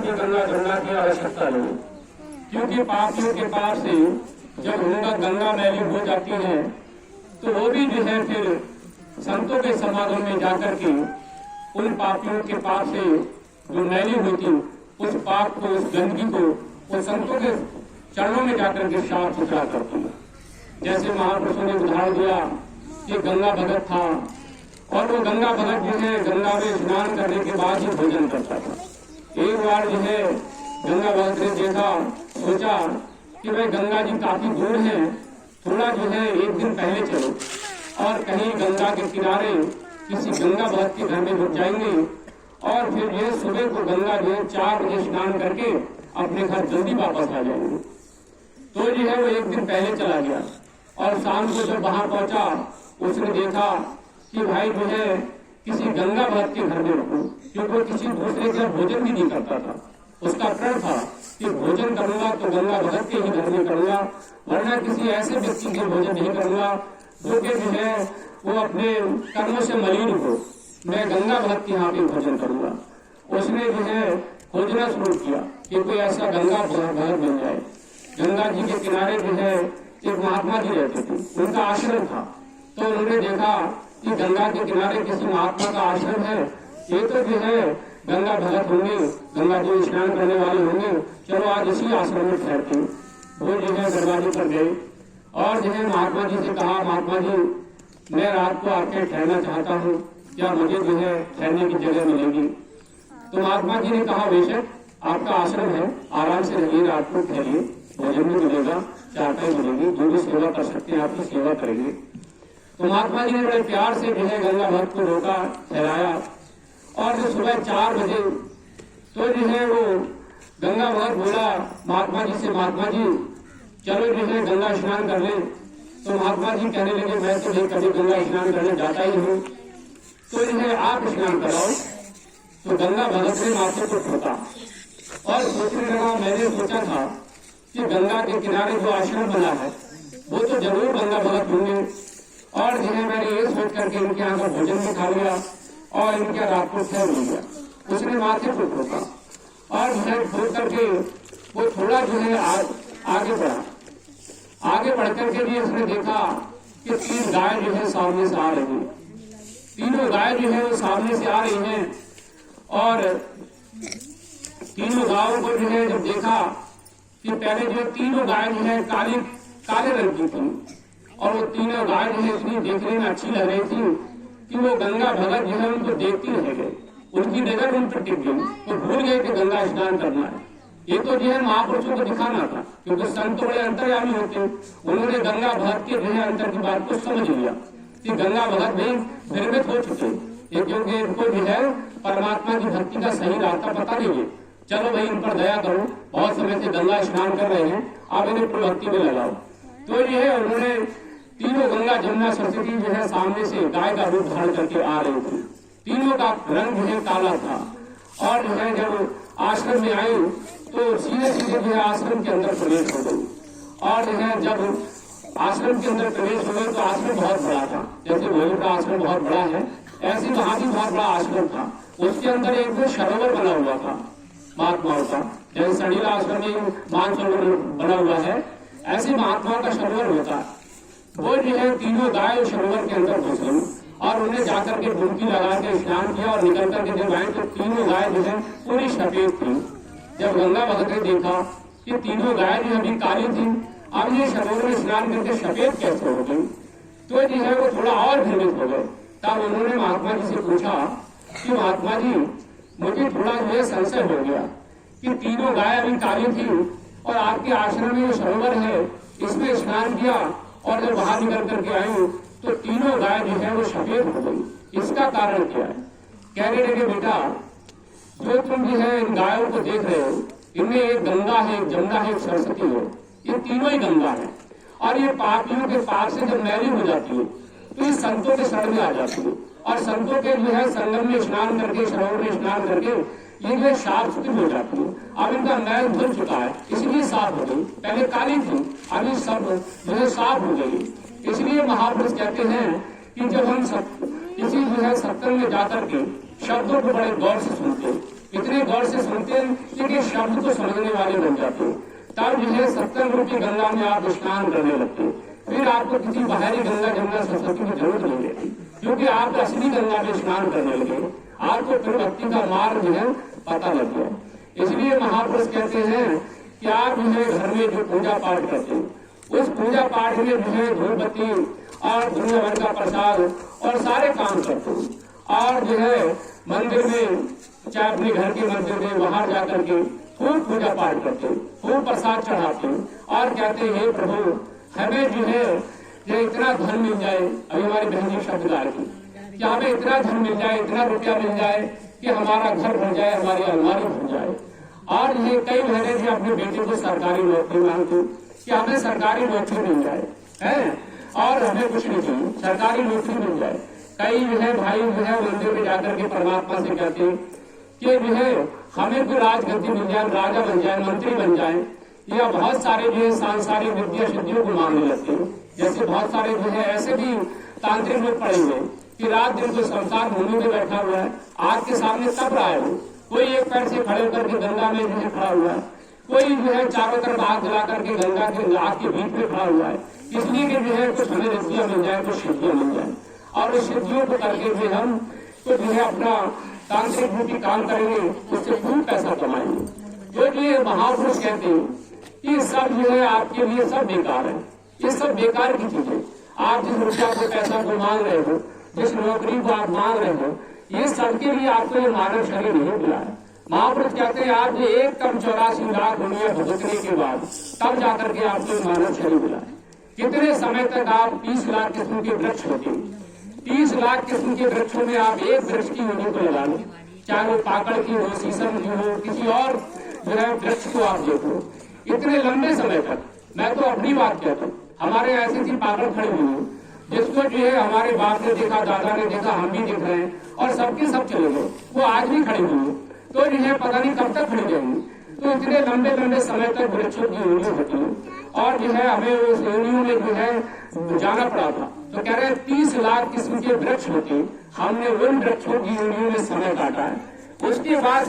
के गंगा जमुना की आवश्यकता नहीं, क्योंकि पापियों के पाप से जब गंगा मैली हो जाती है तो वो भी जो है फिर संतों के समागम में जाकर के उन पापियों के पाप से जो मैली होती उस पाप को, उस गंदगी को वो संतों के चरणों में जाकर के साफ सुथरा करती है। जैसे महापुरुषों ने उदाहरण दिया कि गंगा भगत था और वो गंगा भगत जो है गंगा में स्नान करने के बाद ही भोजन करता था। एक बार जो है गंगा भगत ने देखा, सोचा कि भाई गंगा जी काफी दूर है, थोड़ा जो है एक दिन पहले चलो और कहीं गंगा के किनारे किसी गंगा भगत के घर में रुक जाएंगे और फिर ये सुबह को गंगा जो है 4 बजे स्नान करके अपने घर जल्दी वापस आ जाएंगे। तो जो है वो एक दिन पहले चला गया और शाम को जब वहां पहुंचा उसने देखा कि भाई जो है किसी गंगा भगत के घर में रुकूं, क्योंकि वो किसी दूसरे का भोजन भी नहीं करता था। उसका प्रण था कि भोजन करूंगा तो गंगा भगत के ही घर में करूंगा, वरना किसी ऐसे व्यक्ति के भोजन नहीं करूंगा जो कि जो है वो अपने कर्मों से मलिन हो। मैं गंगा भगत के यहाँ पे भोजन करूंगा। उसने जो है खोजना शुरू किया कि कोई ऐसा गंगा भगत मिल जाए। गंगा जी के किनारे जो है एक महात्मा जी रहते थे, उनका आश्रम था। तो उन्होंने देखा कि गंगा के किनारे किसी महात्मा का आश्रम है, ये तो जो है गंगा भगत होंगे, गंगा जी स्नान करने वाले होंगे, चलो आज इसी आश्रम में ठहरते। वो जो है दरवाजे पर गए और जो है महात्मा जी से कहा, महात्मा जी मैं रात को आके ठहरना चाहता हूँ, क्या मुझे जो है ठहरने की जगह मिलेगी? तो महात्मा जी ने कहा, बेशक आपका आश्रम है, आराम से रहिए, रात को ठहरिए, भोजन भी मिलेगा, चाय मिलेगी, जो भी सेवा कर सकते हैं आपकी सेवा करेंगे। तो महात्मा जी ने बड़े प्यार से जो है गंगा भक्त को रोका, ठहराया और जो सुबह 4 बजे तो जो है वो गंगा भक्त बोला महात्मा जी से, महात्मा जी चलो जो है गंगा स्नान कर ले। तो महात्मा जी कहने लगे, मैं तो कभी गंगा स्नान करने जाता ही हूँ, तो जो है आप स्नान कराओ। तो गंगा भगत ने माथे को ठोका और सोचने लगा, मैंने सोचा था कि गंगा के किनारे जो आश्रम बना है वो तो जरूर गंगा भगत होंगे, और जो है मैंने ये सोच करके इनके यहाँ का भोजन भी खा लिया और इनके रात को ठहर हो गया। उसने माथे को ठोका और जो है ठोक करके वो थोड़ा जो है आगे बढ़ा। आगे बढ़ करके भी उसने देखा कि 3 गाय जो है सामने से आ रही है। तीनों गाय जो है वो सामने से आ रही हैं और तीनों गायों को जो है जब देखा कि पहले जो तीनों गाय जो है काले रंग की थी और वो तीनों गाय जो है इसलिए देखने में अच्छी लग रही थी कि वो गंगा भगत जो है उनको देखती रह गए, उनकी नजर उन पर टिक गई, तो भूल गए कि गंगा स्नान करना है। ये तो जो है महापुरुषों को दिखाना था, क्योंकि संत बड़े अंतर्यामी होते हैं। उन्होंने गंगा भगत के जो है अंतर की बात को समझ लिया कि गंगा भगत भी निर्मित हो चुके, क्योंकि इनको जो है परमात्मा की भक्ति का सही रास्ता पता नहीं है। चलो भाई इन पर दया करो, बहुत समय से गंगा स्नान कर रहे हैं, आप इन्हें भक्ति में लगाओ। तो जो है उन्होंने तीनों गंगा जमुना सरस्वती जो है सामने से गाय का रूप धारण करके आ रही थी। तीनों का रंग जो है काला था और जो है जब आश्रम में आई तो सीधे सीधे जो है आश्रम के अंदर प्रवेश हो गई। और जो है जब आश्रम के अंदर प्रवेश हो गए तो आश्रम बहुत बड़ा था, जैसे भोजन का आश्रम बहुत बड़ा है, ऐसे वहां भी बहुत बड़ा आश्रम था। उसके अंदर एक सरोवर बना हुआ था महात्माओं का, जैसे सड़ीला आश्रम में मानसरोवर बना हुआ है, ऐसे महात्माओं का सरोवर होता है। वो जो है तीनों गाय सरोवर के अंदर घुस गई और उन्हें जाकर के डुबकी लगा के स्नान किया और निकल करके जब आए तो तीनों गाय जो है पूरी सफेद थी। जब गंगा भगत ने देखा कि तीनों गाय जो अभी काली थी, अब ये सरोवर में स्नान करके सफेद कैसे हो गई, तो जो है वो थोड़ा और भ्रमित हो गए। तब उन्होंने महात्मा जी से पूछा कि महात्मा जी मुझे थोड़ा जो है संशय हो गया कि तीनों गाय अभी काली थी और आपके आश्रम में जो सरोवर है इसमें स्नान किया और जब बाहर निकल करके आई तो तीनों गाय जो है वो सफेद हो गई, इसका कारण क्या है? कहने लगे, बेटा जो तुम जो है इन गायों को देख रहे हो, इनमें एक गंगा है, एक जमुना है, एक सरस्वती है, ये तीनों ही गंगा है। और ये पापियों के पाप से जब मैली हो जाती है तो ये संतों के शरण में आ जाती है और संतों के जो है संगम में स्नान करके, सरोवर में स्नान करके ये जो साफ सुथरी हो जाती है। अब इनका मैल धुल चुका है, इसलिए साफ हो गई। पहले काली थी, अभी सब जो है साफ हो गई। इसलिए महापुरुष कहते हैं कि जब हम किसी जो है सत्संग में जाकर के शब्दों को बड़े गौर से सुनते इतने गौर से सुनते हैं कि शब्द को समझने वाले बन जाते हैं। तब जो है 70 रूपी गंगा में आप स्नान करने लगते हैं। फिर आपको किसी बाहरी गंगा जमुना सरस्वती की जरूरत नहीं रहती, क्योंकि आप असली गंगा में स्नान करने लगे। आपको फिर भक्ति का मार्ग जो है पता लग गया। इसलिए महापुरुष कहते हैं कि आप जो है घर में जो पूजा पाठ करते हैं, उस पूजा पाठ में जो है धूप बत्ती और दुनिया भर का प्रसाद और सारे काम करते हैं। और जो है मंदिर में, चाहे अपने घर के मंदिर में, बाहर जाकर के खूब पूजा पाठ करते हैं, खूब प्रसाद चढ़ाते हैं और कहते हैं हे प्रभु, हमें जो है ये इतना धन मिल जाए। अभी हमारी बहन जी शब्द ला रही कि हमें इतना धन मिल जाए, इतना रुपया मिल जाए कि हमारा घर बन जाए, हमारी अलमारी बन जाए। और ये कई बहनें भी अपने बेटे को सरकारी नौकरी मांगती कि हमें सरकारी नौकरी मिल जाए है, और हमें कुछ नहीं चाहिए, सरकारी नौकरी मिल जाए। कई जो है भाई जो है मंदिर में जाकर के परमात्मा से कहते हैं कि जो है हमें भी राजगद्दी मिल जाए, राजा बन जाए, मंत्री बन जाए, या बहुत सारे जो है सांसारिक विद्या सिद्धियों को मांगने लगते हैं। जैसे बहुत सारे जो है ऐसे भी तांत्रिक लोग पड़े हुए कि रात दिन को संसार भूमि में बैठा हुआ है, आग के सामने तब रहा है। कोई एक पैर से खड़े होकर के गंगा में जो है खड़ा हुआ है, कोई जो है चारों तरफ आग जला करके गंगा के आग के बीच में खड़ा हुआ है, इसलिए कि जो है कुछ हमें रिद्धियां मिल जाए, कुछ सिद्धियां मिल जाए। और उस सिद्धियों को करके भी हम तो जो है अपना तांत्रिक रूपी काम करेंगे, उससे खूब पैसा कमाएंगे। जो ये महापुरुष कहते हैं ये सब जो है आपके लिए सब बेकार है, ये सब बेकार की चीजें। आप जिस रुपया को पैसा को मांग रहे हो, जिस नौकरी को आप मांग रहे हो, ये सबके लिए आपको ये मानव शरीर नहीं मिला है। महापुरुष कहते हैं आप ये 1,84 लाख दुनिया भुगतने के बाद तब जाकर के आपको मानव शरीर मिला है। कितने समय तक आप 30 लाख किस्म के वृक्ष होते हैं, 30 लाख किस्म के वृक्षों में आप एक वृक्ष की योनि को लगा लो, चाहे वो पाकड़ की हो, शीशम की हो, किसी और जो है वृक्ष को आप देखो, इतने लंबे समय तक। मैं तो अपनी बात कहता हूँ, हमारे ऐसी थी पाकड़ खड़ी हुई है, जिसको जो है हमारे बाप ने देखा, दादा ने देखा, हम भी देख रहे हैं, और सबके सब चले गए, वो आज भी खड़ी हुई है। तो जो है पता नहीं कब तक खड़ी जाएंगी। तो इतने लंबे लंबे समय तक वृक्षों की योनि होती है, और जो है हमें उस योनियों में जो है जाना पड़ा था। तो कह रहे हैं 30 लाख किस्म के वृक्ष होते, हमने उन वृक्षों की योनियों में समय काटा है। उसके बाद